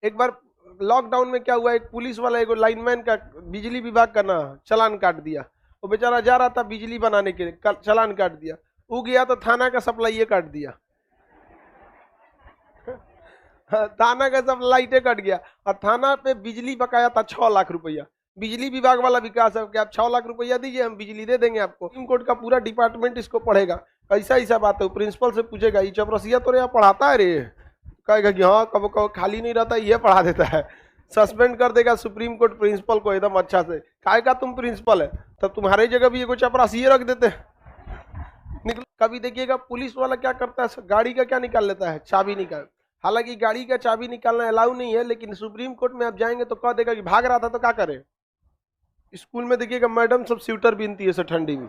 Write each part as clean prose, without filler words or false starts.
एक बार लॉकडाउन में क्या हुआ, एक पुलिस वाला एक लाइनमैन का बिजली विभाग का ना चालान काट दिया। वो बेचारा जा रहा था बिजली बनाने के लिए, चालान काट दिया। वो गया तो थाना का सप्लाई काट दिया। थाना का सब लाइटें कट गया और थाना पे बिजली बकाया था 6 लाख रुपया। बिजली विभाग वाला विकास है कि आप 6 लाख रुपया दीजिए, हम बिजली दे देंगे आपको। सुप्रीम कोर्ट का पूरा डिपार्टमेंट इसको पढ़ेगा। ऐसा ऐसा बात है, प्रिंसिपल से पूछेगा ये चपरसिया तो यहाँ पढ़ाता है रे, कहेगा कि हाँ कब कब खाली नहीं रहता, ये पढ़ा देता है। सस्पेंड कर देगा सुप्रीम कोर्ट प्रिंसिपल को एकदम अच्छा से, कहेगा तुम प्रिंसिपल है तब तुम्हारे जगह भी ये कुछ चपरासी रख देते हैं। निकल कभी देखिएगा पुलिस वाला क्या करता है, गाड़ी का क्या निकाल लेता है, चाबी निकाल। हालांकि गाड़ी का चाबी निकालना अलाउ नहीं है, लेकिन सुप्रीम कोर्ट में आप जाएंगे तो कह देगा कि भाग रहा था तो क्या करे। स्कूल में देखिएगा मैडम सब स्वेटर बीनती है ठंडी में,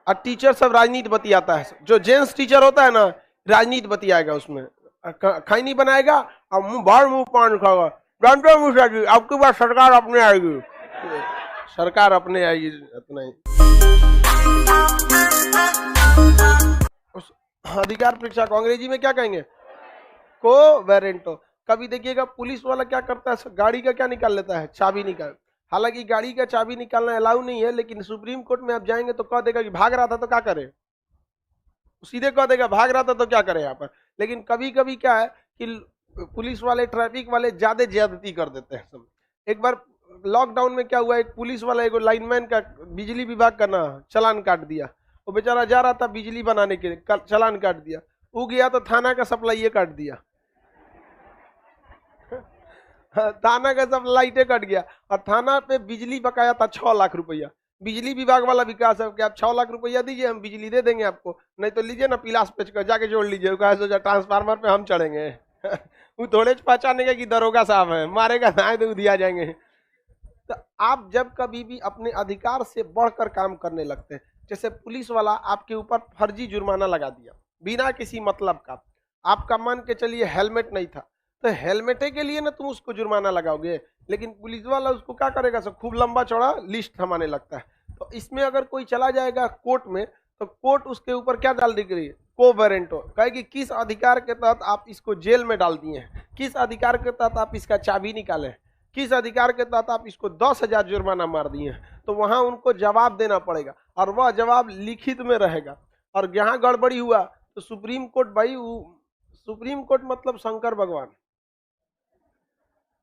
और टीचर सब राजनीति बतियाता है। जो जेंट्स टीचर होता है ना, राजनीति बतियाएगा, उसमें खैनी बनाएगा और मुंह बाहर मुंह पान खाएगा। जानते हो मुझा जी, आपके पास सरकार अपने आएगी, सरकार अपने आएगी इतना ही। उस अधिकार परीक्षा को अंग्रेजी में क्या कहेंगे, कोवेरेंटो। कभी देखिएगा पुलिस वाला क्या करता है, गाड़ी का क्या निकाल लेता है, चाबी निकाल। हालांकि गाड़ी का चाबी निकालना अलाउ नहीं है, लेकिन सुप्रीम कोर्ट में आप जाएंगे तो कह देगा कि भाग रहा था तो क्या करे, सीधे कह देगा भाग रहा था तो क्या करे यहाँ पर। लेकिन कभी कभी क्या है कि पुलिस वाले ट्रैफिक वाले ज्यादा ज्यादती कर देते हैं सब। एक बार लॉकडाउन में क्या हुआ, एक पुलिस वाला एक लाइनमैन का बिजली विभाग का ना चालान काट दिया। वो बेचारा जा रहा था बिजली बनाने के लिए, चालान काट दिया। वो गया तो थाना का सप्लाई काट दिया। थाना का सब लाइटें कट गया और थाना पे बिजली बकाया था 6 लाख रुपया। बिजली विभाग वाला विकास है कि आप 6 लाख रुपया दीजिए, हम बिजली दे देंगे आपको। नहीं तो लीजिए ना पिलास पेच कर जाके जोड़ लीजिए, सोचा ट्रांसफार्मर पे हम चढ़ेंगे। वो थोड़े पहचानेंगे कि दरोगा साहब है, मारेगा ना तो दिया जाएंगे। तो आप जब कभी भी अपने अधिकार से बढ़कर काम करने लगते हैं, जैसे पुलिस वाला आपके ऊपर फर्जी जुर्माना लगा दिया बिना किसी मतलब का, आपका मान के चलिए हेलमेट नहीं था, तो हेलमेटे के लिए ना तुम उसको जुर्माना लगाओगे, लेकिन पुलिस वाला उसको क्या करेगा, सब खूब लंबा चौड़ा लिस्ट थमाने लगता है। तो इसमें अगर कोई चला जाएगा कोर्ट में, तो कोर्ट उसके ऊपर क्या डाल देगी, कोवेरेंटो, कहेगी किस अधिकार के तहत आप इसको जेल में डाल दिए हैं, किस अधिकार के तहत आप इसका चाबी निकाले, किस अधिकार के तहत आप इसको 10,000 जुर्माना मार दिए हैं। तो वहां उनको जवाब देना पड़ेगा और वह जवाब लिखित में रहेगा। और यहाँ गड़बड़ी हुआ तो सुप्रीम कोर्ट, भाई सुप्रीम कोर्ट मतलब शंकर भगवान,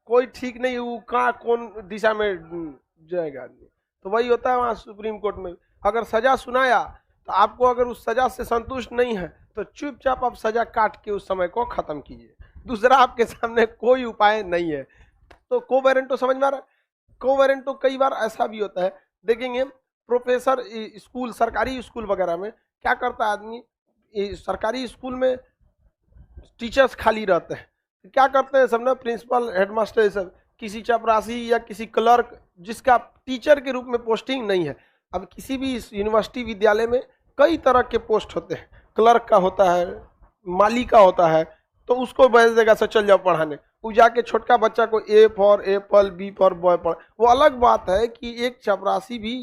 कोई ठीक नहीं वो कहाँ कौन दिशा में जाएगा आदमी। तो वही होता है वहां सुप्रीम कोर्ट में, अगर सजा सुनाया तो आपको अगर उस सजा से संतुष्ट नहीं है तो चुपचाप आप सजा काट के उस समय को खत्म कीजिए, दूसरा आपके सामने कोई उपाय नहीं है। तो कोवेरेंटो समझ में आ रहा है। कोवेरेंटो कई बार ऐसा भी होता है, देखेंगे प्रोफेसर स्कूल, सरकारी स्कूल वगैरह में क्या करता है आदमी, सरकारी स्कूल में टीचर्स खाली रहते हैं, क्या करते हैं सब ना, प्रिंसिपल हेडमास्टर सब किसी चपरासी या किसी क्लर्क जिसका टीचर के रूप में पोस्टिंग नहीं है। अब किसी भी यूनिवर्सिटी विद्यालय में कई तरह के पोस्ट होते हैं, क्लर्क का होता है, माली का होता है, तो उसको भेज देगा सर चल जाओ पढ़ाने। वो जाके छोटका बच्चा को A for apple, B for boy पढ़। वो अलग बात है कि एक चपरासी भी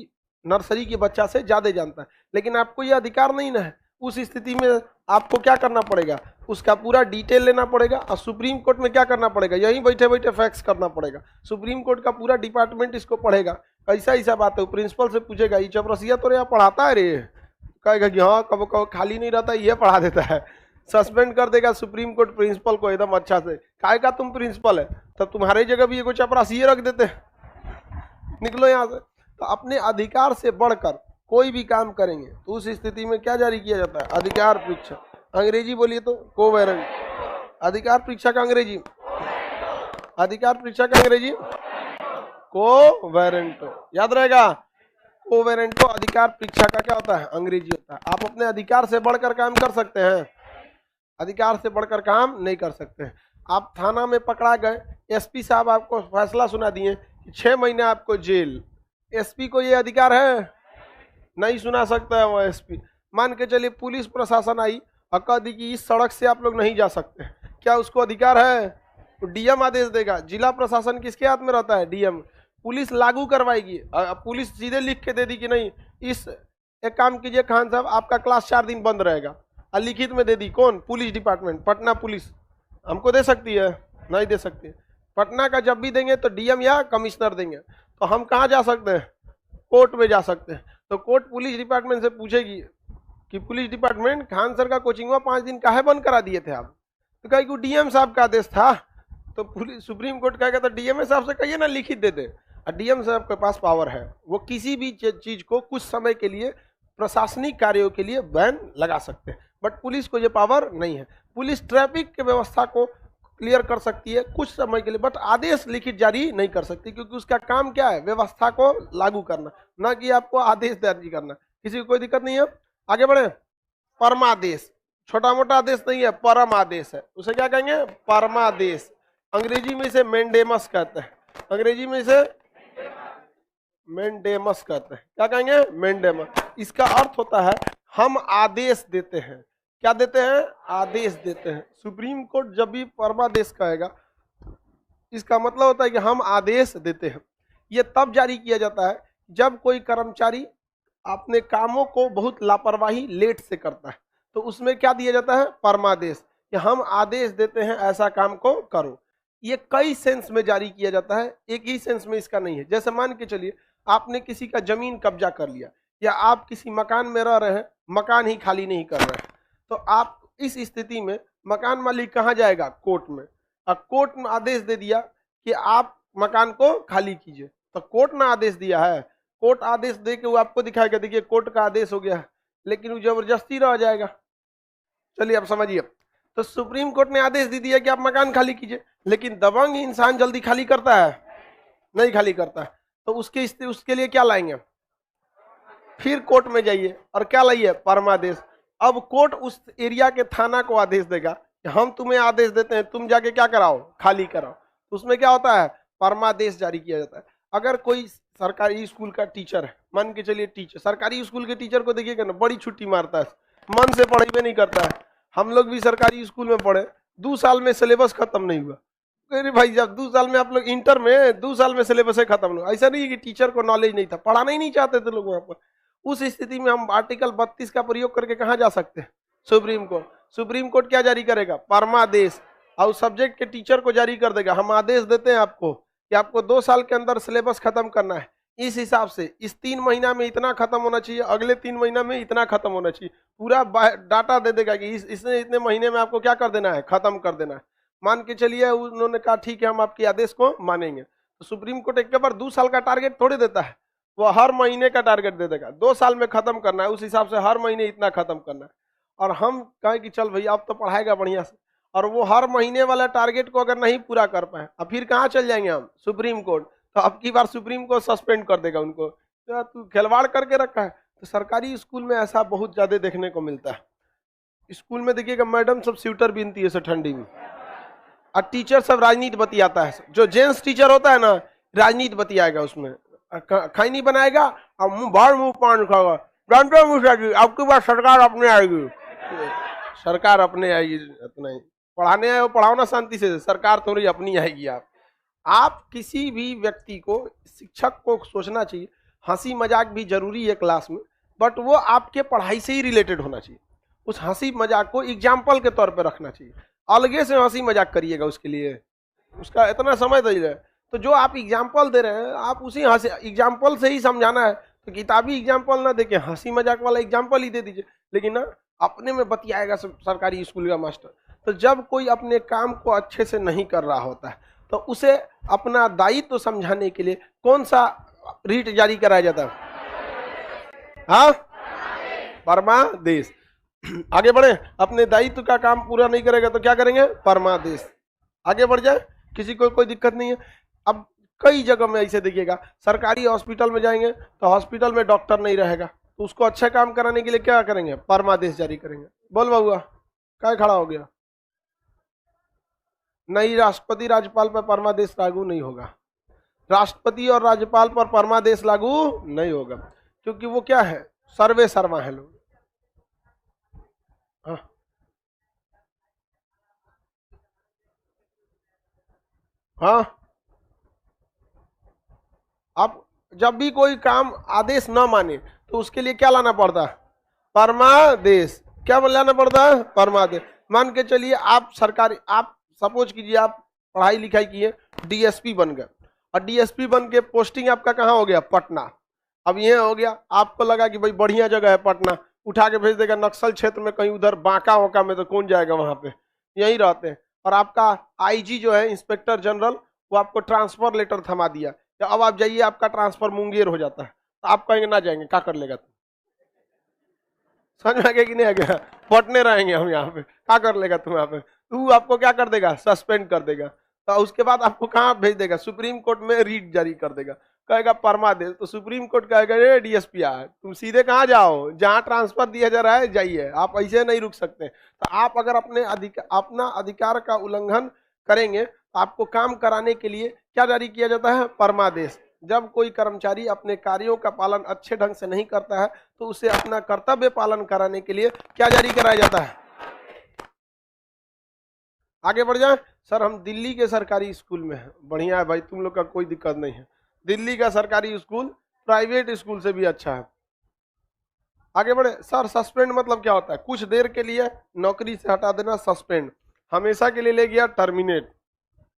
नर्सरी के बच्चा से ज्यादा जानता है, लेकिन आपको ये अधिकार नहीं ना है। उस स्थिति में आपको क्या करना पड़ेगा, उसका पूरा डिटेल लेना पड़ेगा और सुप्रीम कोर्ट में क्या करना पड़ेगा, यहीं बैठे बैठे फैक्स करना पड़ेगा। सुप्रीम कोर्ट का पूरा डिपार्टमेंट इसको पढ़ेगा। ऐसा ऐसा बात है, प्रिंसिपल से पूछेगा ये चपरसिया तो यहाँ पढ़ाता है रे, कहेगा कि हाँ कब कब खाली नहीं रहता, ये पढ़ा देता है। सस्पेंड कर देगा सुप्रीम कोर्ट प्रिंसिपल को एकदम अच्छा से, कहेगा तुम प्रिंसिपल है तब तुम्हारे जगह भी ये कुछ चपरासी रख देते हैं। निकलो यहाँ से। तो अपने अधिकार से बढ़कर कोई भी काम करेंगे तो उस स्थिति में क्या जारी किया जाता है, अधिकार परीक्षा। अंग्रेजी बोलिए तो कोवेरेंट। अधिकार परीक्षा का अंग्रेजी, अधिकार परीक्षा का अंग्रेजी कोवेरेंटो, याद रहेगा। कोवेरेंटो अधिकार परीक्षा का क्या होता है, अंग्रेजी होता है। आप अपने अधिकार से बढ़कर काम कर सकते हैं, अधिकार से बढ़कर काम नहीं कर सकते हैं। आप थाना में पकड़ा गए, एसपी साहब आपको फैसला सुना दिए कि 6 महीने आपको जेल, एसपी को ये अधिकार है, नहीं सुना सकता है वो एसपी। मान के चलिए पुलिस प्रशासन आई और कह दी कि इस सड़क से आप लोग नहीं जा सकते, क्या उसको अधिकार है, तो डीएम आदेश देगा। जिला प्रशासन किसके हाथ में रहता है, डीएम। पुलिस लागू करवाएगी, पुलिस सीधे लिख के दे दी कि नहीं इस एक काम कीजिए खान साहब, आपका क्लास 4 दिन बंद रहेगा, और लिखित में दे दी कौन, पुलिस डिपार्टमेंट, पटना पुलिस हमको दे सकती है, नहीं दे सकते। पटना का जब भी देंगे तो डीएम या कमिश्नर देंगे। तो हम कहाँ जा सकते हैं? कोर्ट में जा सकते हैं। तो कोर्ट पुलिस डिपार्टमेंट से पूछेगी कि पुलिस डिपार्टमेंट, खान सर का कोचिंग हुआ 5 दिन काहे बंद करा दिए थे आप? तो कहे कि डीएम साहब का आदेश था। तो पुलिस सुप्रीम कोर्ट कहेगा तो डीएम साहब से कहिए ना लिखित दे दे। और डीएम साहब के पास पावर है, वो किसी भी चीज को कुछ समय के लिए प्रशासनिक कार्यों के लिए बैन लगा सकते हैं, बट पुलिस को ये पावर नहीं है। पुलिस ट्रैफिक की व्यवस्था को क्लियर कर सकती है कुछ समय के लिए, बट आदेश लिखित जारी नहीं कर सकती, क्योंकि उसका काम क्या है? व्यवस्था को लागू करना, ना कि आपको आदेश जारी करना। किसी को कोई दिक्कत नहीं है? आगे बढ़े। परमादेश, छोटा मोटा आदेश नहीं है, परम आदेश है। उसे क्या कहेंगे? परमादेश। अंग्रेजी में इसे मेंडेमस कहते हैं। अंग्रेजी में इसे मेंडेमस कहते हैं। क्या कहेंगे? मेंडेमस। इसका अर्थ होता है हम आदेश देते हैं। क्या देते हैं? आदेश देते हैं। सुप्रीम कोर्ट जब भी परमादेश कहेगा, इसका मतलब होता है कि हम आदेश देते हैं। ये तब जारी किया जाता है जब कोई कर्मचारी अपने कामों को बहुत लापरवाही लेट से करता है, तो उसमें क्या दिया जाता है? परमादेश, कि हम आदेश देते हैं ऐसा काम को करो। ये कई सेंस में जारी किया जाता है, एक ही सेंस में इसका नहीं है। जैसे मान के चलिए आपने किसी का जमीन कब्जा कर लिया, या आप किसी मकान में रह रहे हैं, मकान ही खाली नहीं कर रहे हैं, तो आप इस स्थिति में मकान मालिक कहाँ जाएगा? कोर्ट में। अब कोर्ट ने आदेश दे दिया कि आप मकान को खाली कीजिए, तो कोर्ट ने आदेश दिया है। कोर्ट आदेश दे के वो आपको दिखाएगा, देखिए कोर्ट का आदेश हो गया है, लेकिन वो जबरदस्ती रह जाएगा। चलिए आप समझिए। तो सुप्रीम कोर्ट ने आदेश दे दिया कि आप मकान खाली कीजिए, लेकिन दबंग इंसान जल्दी खाली करता है? नहीं खाली करता है। तो उसके लिए क्या लाएंगे? फिर कोर्ट में जाइए और क्या लाइए? परमादेश। अब कोर्ट उस एरिया के थाना को आदेश देगा कि हम तुम्हें आदेश देते हैं, तुम जाके क्या कराओ? खाली कराओ। तो उसमें क्या होता है? परमादेश जारी किया जाता है। अगर कोई सरकारी स्कूल का टीचर है, मान के चलिए टीचर, सरकारी स्कूल के टीचर को देखिएगा ना, बड़ी छुट्टी मारता है, मन से पढ़ाई भी नहीं करता है। हम लोग भी सरकारी स्कूल में पढ़े, 2 साल में सिलेबस खत्म नहीं हुआ। अरे भाई, जब 2 साल में आप लोग इंटर में 2 साल में सिलेबस खत्म हुआ, ऐसा नहीं है कि टीचर को नॉलेज नहीं था, पढ़ाना ही नहीं चाहते थे लोग वहां पर। उस स्थिति में हम आर्टिकल 32 का प्रयोग करके कहाँ जा सकते हैं? Supreme court. सुप्रीम कोर्ट क्या जारी करेगा? परमादेश। और सब्जेक्ट के टीचर को जारी कर देगा, हम आदेश देते हैं आपको कि आपको 2 साल के अंदर सिलेबस खत्म करना है, इस हिसाब से इस 3 महीना में इतना खत्म होना चाहिए, अगले 3 महीना में इतना खत्म होना चाहिए। पूरा डाटा दे देगा कि इसने इतने महीने में आपको क्या कर देना है? खत्म कर देना है। मान के चलिए उन्होंने कहा ठीक है हम आपके आदेश को मानेंगे, तो सुप्रीम कोर्ट एक बार 2 साल का टारगेट थोड़ी देता है, वो हर महीने का टारगेट दे देगा। 2 साल में खत्म करना है, उस हिसाब से हर महीने इतना खत्म करना है। और हम कहें कि चल भाई अब तो पढ़ाएगा बढ़िया से, और वो हर महीने वाला टारगेट को अगर नहीं पूरा कर पाए, अब फिर कहाँ चल जाएंगे हम? Supreme court. तो अब की बार सुप्रीम कोर्ट सस्पेंड कर देगा उनको, तो तू खिलवाड़ करके रखा है। तो सरकारी स्कूल में ऐसा बहुत ज्यादा देखने को मिलता है। स्कूल में देखिएगा मैडम सब स्वेटर बीनती है ठंडी में, और टीचर सब राजनीति बतियाता है। जो जेंट्स टीचर होता है ना, राजनीति बतियाएगा, उसमें खैनी बनाएगा और मुंह पान खाएगा। जानते हो मुझा जी, आपकी बात सरकार अपने आएगी, सरकार अपने आएगी। इतना ही पढ़ाने आए हो, पढ़ाओ ना शांति से, सरकार थोड़ी अपनी आएगी। आप किसी भी व्यक्ति को, शिक्षक को सोचना चाहिए हंसी मजाक भी जरूरी है क्लास में, बट वो आपके पढ़ाई से ही रिलेटेड होना चाहिए। उस हंसी मजाक को एग्जाम्पल के तौर पर रखना चाहिए। अलगे से हंसी मजाक करिएगा उसके लिए, उसका इतना समय दीजिए। तो जो आप एग्जाम्पल दे रहे हैं, आप उसी हंसी एग्जाम्पल से ही समझाना है, तो किताबी एग्जाम्पल ना देके हंसी मजाक वाला एग्जाम्पल ही दे दीजिए। लेकिन ना अपने में बतियाएगा सरकारी स्कूल का मास्टर। तो जब कोई अपने काम को अच्छे से नहीं कर रहा होता है, तो उसे अपना दायित्व तो समझाने के लिए कौन सा रीट जारी कराया जाता है? हाँ, परमादेश। आगे बढ़े। अपने दायित्व का काम पूरा नहीं करेगा तो क्या करेंगे? परमादेश। आगे बढ़ जाए, किसी को कोई दिक्कत नहीं है। अब कई जगह में ऐसे देखिएगा, सरकारी हॉस्पिटल में जाएंगे तो हॉस्पिटल में डॉक्टर नहीं रहेगा, तो उसको अच्छा काम कराने के लिए क्या करेंगे? परमादेश जारी करेंगे। बोल बाबुआ, क्या खड़ा हो गया? नहीं, राष्ट्रपति राज्यपाल पर परमादेश लागू नहीं होगा। राष्ट्रपति और राज्यपाल पर परमादेश लागू नहीं होगा, क्योंकि वो क्या है? सर्वे सर्वा है लोग। हाँ, हाँ। अब जब भी कोई काम आदेश न माने तो उसके लिए क्या लाना पड़ता है? परमादेश। क्या लाना पड़ता है? परमादेश। मान के चलिए आप सरकारी, आप सपोज कीजिए आप पढ़ाई लिखाई किए, डीएसपी बन गए, और डीएसपी बन के पोस्टिंग आपका कहाँ हो गया, पटना। अब ये हो गया, आपको लगा कि भाई बढ़िया जगह है पटना, उठा के भेज देगा नक्सल क्षेत्र में कहीं, उधर बांका वाका में, तो कौन जाएगा वहां पे, यही रहते हैं। और आपका आईजी जो है, इंस्पेक्टर जनरल, वो आपको ट्रांसफर लेटर थमा दिया, तो अब आप जाइए, आपका ट्रांसफर मुंगेर हो जाता है, तो आप कहेंगे ना जाएंगे, क्या कर लेगा, समझ में आ गया कि नहीं आ गया, पटने रहेंगे हम यहाँ पे, क्या कर लेगा तुम यहाँ पे, तू आपको क्या कर देगा, सस्पेंड कर देगा। तो उसके बाद आपको कहाँ भेज देगा, सुप्रीम कोर्ट में रीट जारी कर देगा, कहेगा परमादेश, तो सुप्रीम कोर्ट कहेगा ये डीएसपी आ, तुम सीधे कहाँ जाओ, जहाँ ट्रांसफर दिया जा रहा है जाइए, आप ऐसे नहीं रुक सकते। तो आप अगर अपना अधिकार का उल्लंघन करेंगे, तो आपको काम कराने के लिए क्या जारी किया जाता है, परमादेश। जब कोई कर्मचारी अपने कार्यों का पालन अच्छे ढंग से नहीं करता है, तो उसे अपना कर्तव्य पालन कराने के लिए क्या जारी कराया जाता है। आगे बढ़ जाए। सर हम दिल्ली के सरकारी स्कूल में हैं। बढ़िया है भाई, तुम लोग का कोई दिक्कत नहीं है, दिल्ली का सरकारी स्कूल प्राइवेट स्कूल से भी अच्छा है। आगे बढ़े। सर सस्पेंड मतलब क्या होता है, कुछ देर के लिए नौकरी से हटा देना, सस्पेंड। हमेशा के लिए ले गया, टर्मिनेट।